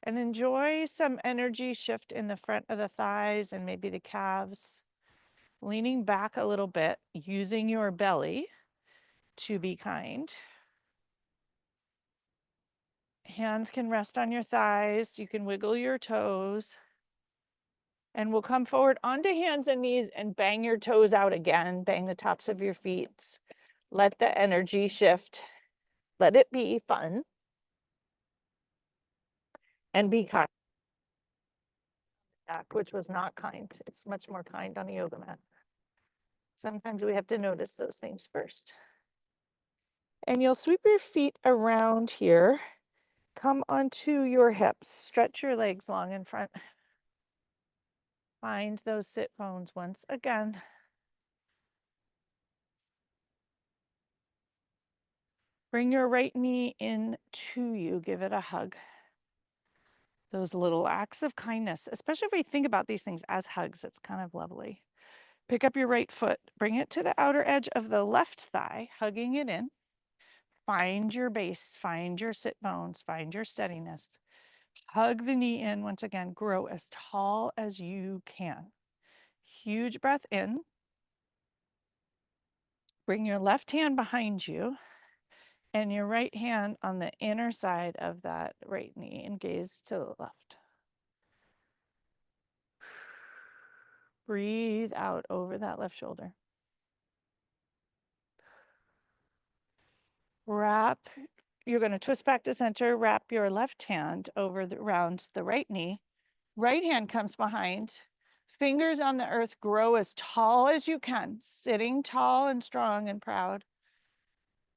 Speaker 1: and enjoy some energy shift in the front of the thighs and maybe the calves. Leaning back a little bit, using your belly to be kind. Hands can rest on your thighs. You can wiggle your toes. And we'll come forward onto hands and knees and bang your toes out again. Bang the tops of your feet. Let the energy shift. Let it be fun. And be kind. Which was not kind. It's much more kind on a yoga mat. Sometimes we have to notice those things first. And you'll sweep your feet around here. Come onto your hips. Stretch your legs long in front. Find those sit bones once again. Bring your right knee in to you. Give it a hug. Those little acts of kindness, especially if we think about these things as hugs, it's kind of lovely. Pick up your right foot. Bring it to the outer edge of the left thigh, hugging it in. Find your base. Find your sit bones. Find your steadiness. Hug the knee in once again. Grow as tall as you can. Huge breath in. Bring your left hand behind you and your right hand on the inner side of that right knee and gaze to the left. Breathe out over that left shoulder. You're going to twist back to center, wrap your left hand around the right knee. Right hand comes behind. Fingers on the earth, grow as tall as you can, sitting tall and strong and proud.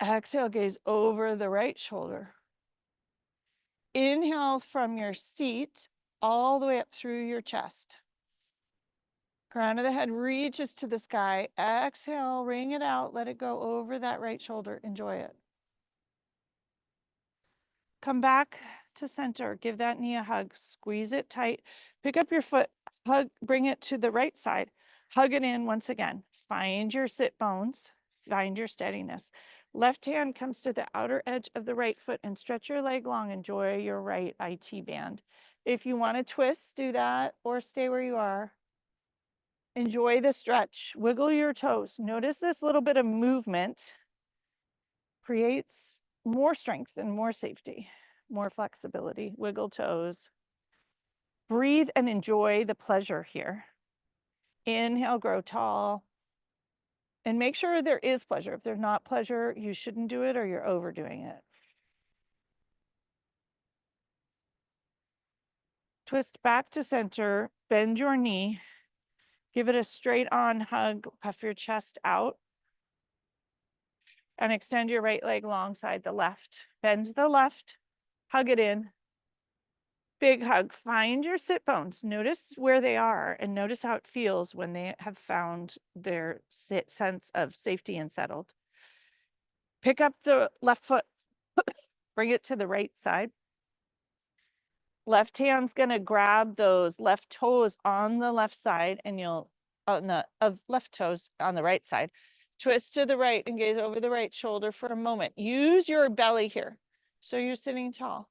Speaker 1: Exhale, gaze over the right shoulder. Inhale from your seat all the way up through your chest. Crown of the head reaches to the sky. Exhale, ring it out, let it go over that right shoulder. Enjoy it. Come back to center. Give that knee a hug. Squeeze it tight. Pick up your foot. Hug. Bring it to the right side. Hug it in once again. Find your sit bones. Find your steadiness. Left hand comes to the outer edge of the right foot and stretch your leg long. Enjoy your right IT band. If you want to twist, do that or stay where you are. Enjoy the stretch. Wiggle your toes. Notice this little bit of movement creates more strength and more safety, more flexibility. Wiggle toes. Breathe and enjoy the pleasure here. Inhale, grow tall. And make sure there is pleasure. If there's not pleasure, you shouldn't do it or you're overdoing it. Twist back to center, bend your knee, give it a straight on hug, puff your chest out, and extend your right leg alongside the left. Bend the left, hug it in. Big hug. Find your sit bones. Notice where they are and notice how it feels when they have found their sense of safety and settled. Pick up the left foot, bring it to the right side. Left hand's going to grab those left toes on the left side and you'll left toes on the right side. Twist to the right and gaze over the right shoulder for a moment. Use your belly here. So you're sitting tall.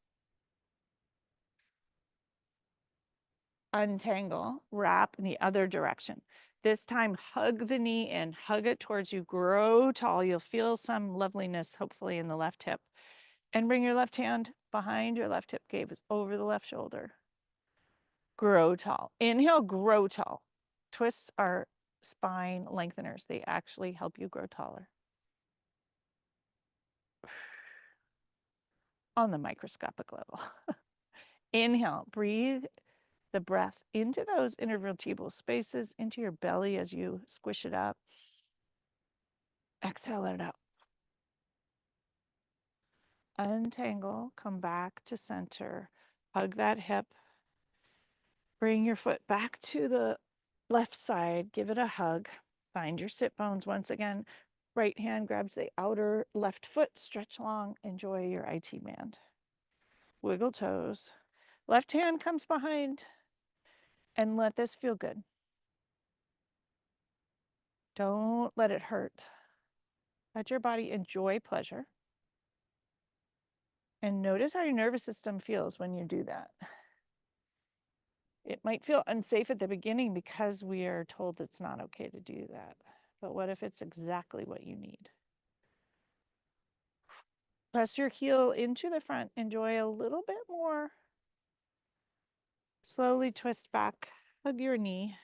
Speaker 1: Untangle, wrap in the other direction. This time, hug the knee and hug it towards you. Grow tall. You'll feel some loveliness, hopefully, in the left hip. And bring your left hand behind your left hip, gaze over the left shoulder. Grow tall. Inhale, grow tall. Twists are spine lengtheners. They actually help you grow taller. On the microscopic level. Inhale, breathe the breath into those intervertebral spaces, into your belly as you squish it up. Exhale, let it out. Untangle, come back to center. Hug that hip. Bring your foot back to the left side. Give it a hug. Find your sit bones once again. Right hand grabs the outer left foot. Stretch long. Enjoy your IT band. Wiggle toes. Left hand comes behind. And let this feel good. Don't let it hurt. Let your body enjoy pleasure. And notice how your nervous system feels when you do that. It might feel unsafe at the beginning because we are told it's not okay to do that. But what if it's exactly what you need? Press your heel into the front. Enjoy a little bit more. Slowly twist back. Hug your knee.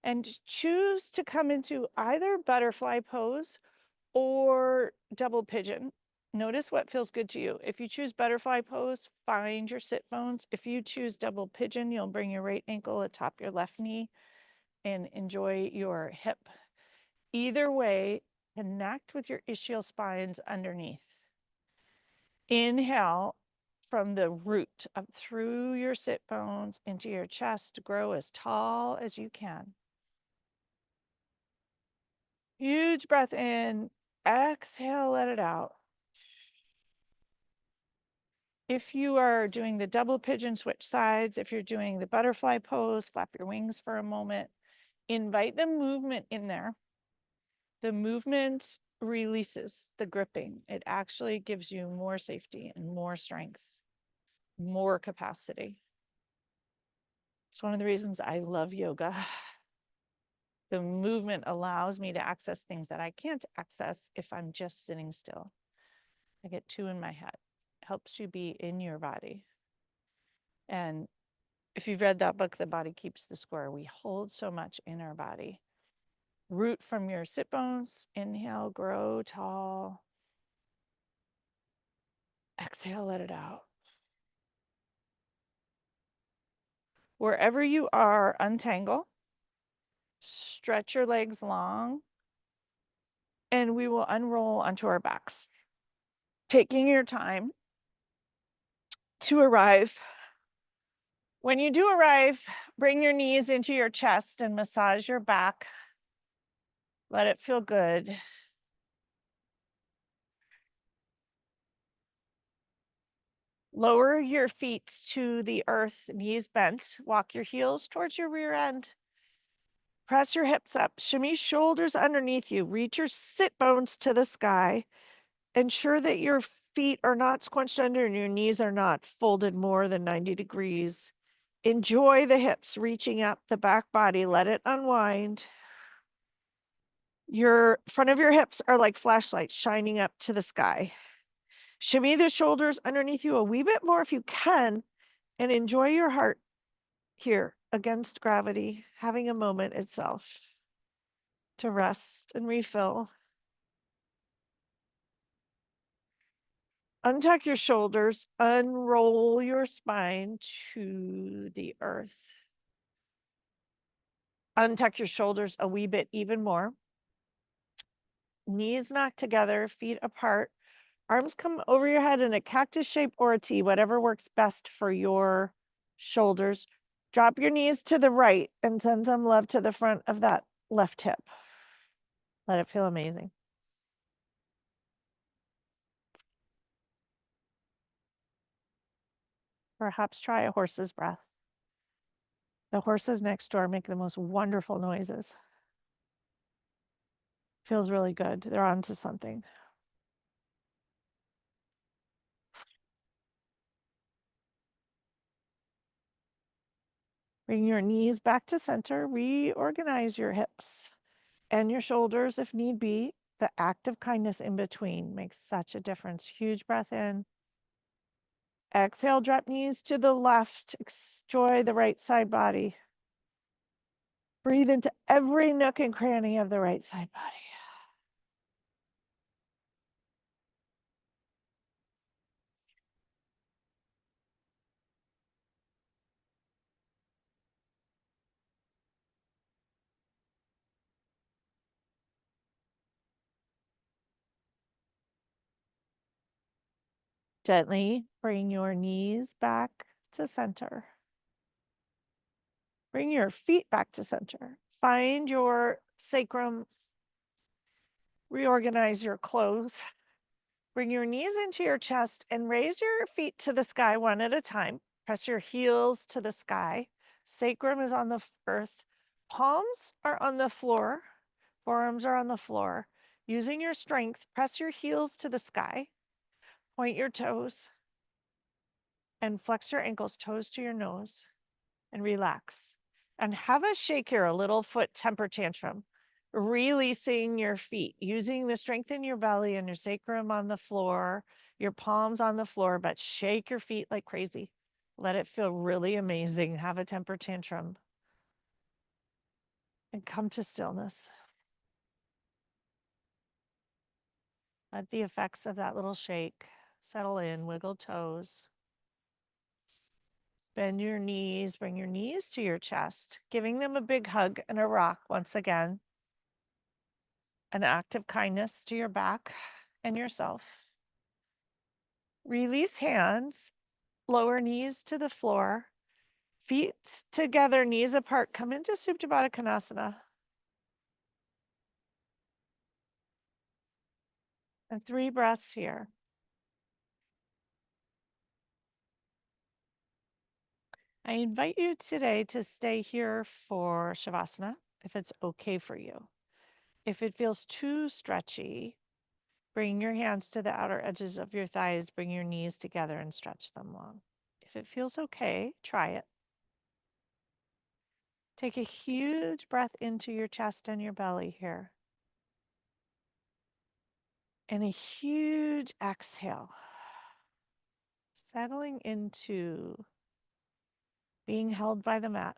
Speaker 1: And choose to come into either butterfly pose or double pigeon. Notice what feels good to you. If you choose butterfly pose, find your sit bones. If you choose double pigeon, you'll bring your right ankle atop your left knee and enjoy your hip. Either way, connect with your ischial spines underneath. Inhale from the root up through your sit bones into your chest. Grow as tall as you can. Huge breath in. Exhale, let it out. If you are doing the double pigeon, switch sides. If you're doing the butterfly pose, flap your wings for a moment. Invite the movement in there. The movement releases the gripping. It actually gives you more safety and more strength, more capacity. It's one of the reasons I love yoga. The movement allows me to access things that I can't access if I'm just sitting still. I get too in my head. Helps you be in your body. And if you've read that book, The Body Keeps the Score, we hold so much in our body. Root from your sit bones. Inhale, grow tall. Exhale, let it out. Wherever you are, untangle. Stretch your legs long. And we will unroll onto our backs. Taking your time to arrive. When you do arrive, bring your knees into your chest and massage your back. Let it feel good. Lower your feet to the earth, knees bent. Walk your heels towards your rear end. Press your hips up. Shimmy shoulders underneath you. Reach your sit bones to the sky. Ensure that your feet are not squunched under and your knees are not folded more than 90 degrees. Enjoy the hips reaching up, the back body. Let it unwind. Your front of your hips are like flashlights shining up to the sky. Shimmy the shoulders underneath you a wee bit more if you can, and enjoy your heart here against gravity, having a moment itself to rest and refill. Untuck your shoulders, unroll your spine to the earth. Untuck your shoulders a wee bit even more. Knees knocked together, feet apart. Arms come over your head in a cactus shape or a T, whatever works best for your shoulders. Drop your knees to the right and send some love to the front of that left hip. Let it feel amazing. Perhaps try a horse's breath. The horses next door make the most wonderful noises. Feels really good. They're onto something. Bring your knees back to center. Reorganize your hips and your shoulders if need be. The act of kindness in between makes such a difference. Huge breath in. Exhale, drop knees to the left. Enjoy the right side body. Breathe into every nook and cranny of the right side body. Gently bring your knees back to center. Bring your feet back to center. Find your sacrum. Reorganize your clothes. Bring your knees into your chest and raise your feet to the sky one at a time. Press your heels to the sky. Sacrum is on the earth. Palms are on the floor. Forearms are on the floor. Using your strength, press your heels to the sky. Point your toes and flex your ankles, toes to your nose, and relax. And have a shake here, a little foot temper tantrum. Releasing your feet, using the strength in your belly and your sacrum on the floor, your palms on the floor, but shake your feet like crazy. Let it feel really amazing. Have a temper tantrum. And come to stillness. Let the effects of that little shake settle in. Wiggle toes. Bend your knees, bring your knees to your chest, giving them a big hug and a rock once again. An act of kindness to your back and yourself. Release hands, lower knees to the floor, feet together, knees apart. Come into Supta Baddha Konasana. And 3 breaths here. I invite you today to stay here for Shavasana, if it's okay for you. If it feels too stretchy, bring your hands to the outer edges of your thighs, bring your knees together and stretch them long. If it feels okay, try it. Take a huge breath into your chest and your belly here. And a huge exhale. Settling into being held by the mat.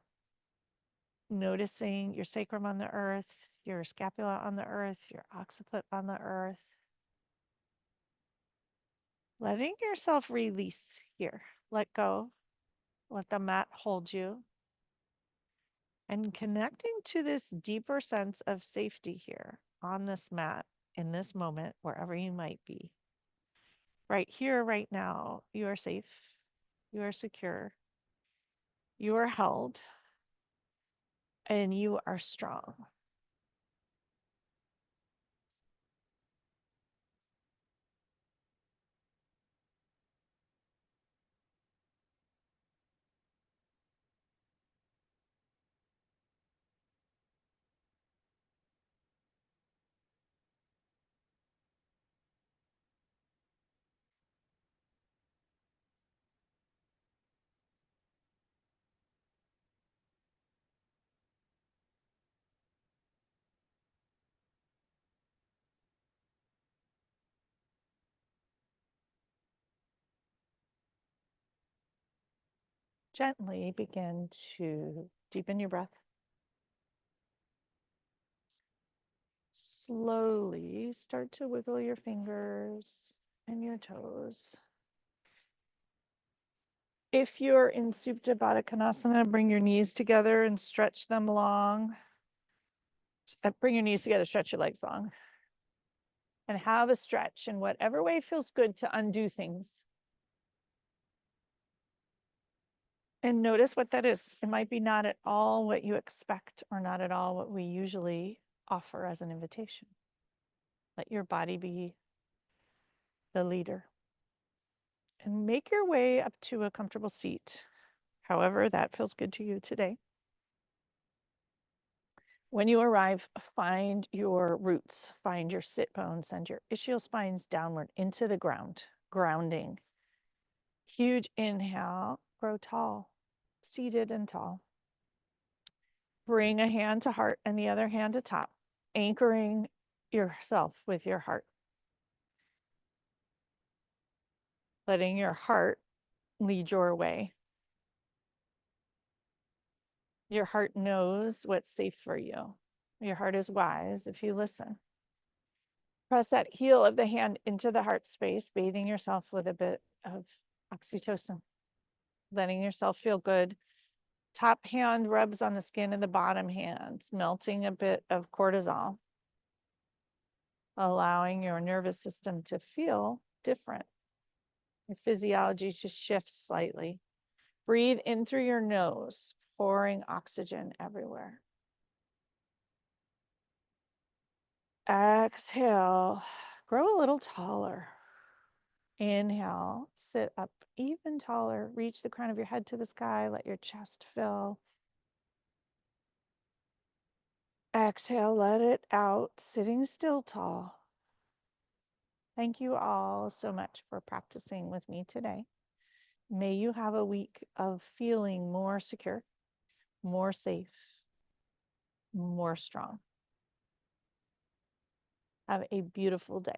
Speaker 1: Noticing your sacrum on the earth, your scapula on the earth, your occiput on the earth. Letting yourself release here. Let go. Let the mat hold you. And connecting to this deeper sense of safety here on this mat, in this moment, wherever you might be. Right here, right now, you are safe. You are secure. You are held. And you are strong. Gently begin to deepen your breath. Slowly start to wiggle your fingers and your toes. If you're in Supta Baddha Konasana, bring your knees together and stretch them long. Bring your knees together, stretch your legs long. And have a stretch in whatever way feels good to undo things. And notice what that is. It might be not at all what you expect or not at all what we usually offer as an invitation. Let your body be the leader. And make your way up to a comfortable seat, however that feels good to you today. When you arrive, find your roots, find your sit bones, send your ischial spines downward into the ground, grounding. Huge inhale, grow tall, seated and tall. Bring a hand to heart and the other hand to top, anchoring yourself with your heart. Letting your heart lead your way. Your heart knows what's safe for you. Your heart is wise if you listen. Press that heel of the hand into the heart space, bathing yourself with a bit of oxytocin, letting yourself feel good. Top hand rubs on the skin of the bottom hand, melting a bit of cortisol, allowing your nervous system to feel different. Your physiology just shifts slightly. Breathe in through your nose, pouring oxygen everywhere. Exhale, grow a little taller. Inhale, sit up even taller. Reach the crown of your head to the sky. Let your chest fill. Exhale, let it out, sitting still tall. Thank you all so much for practicing with me today. May you have a week of feeling more secure, more safe, more strong. Have a beautiful day.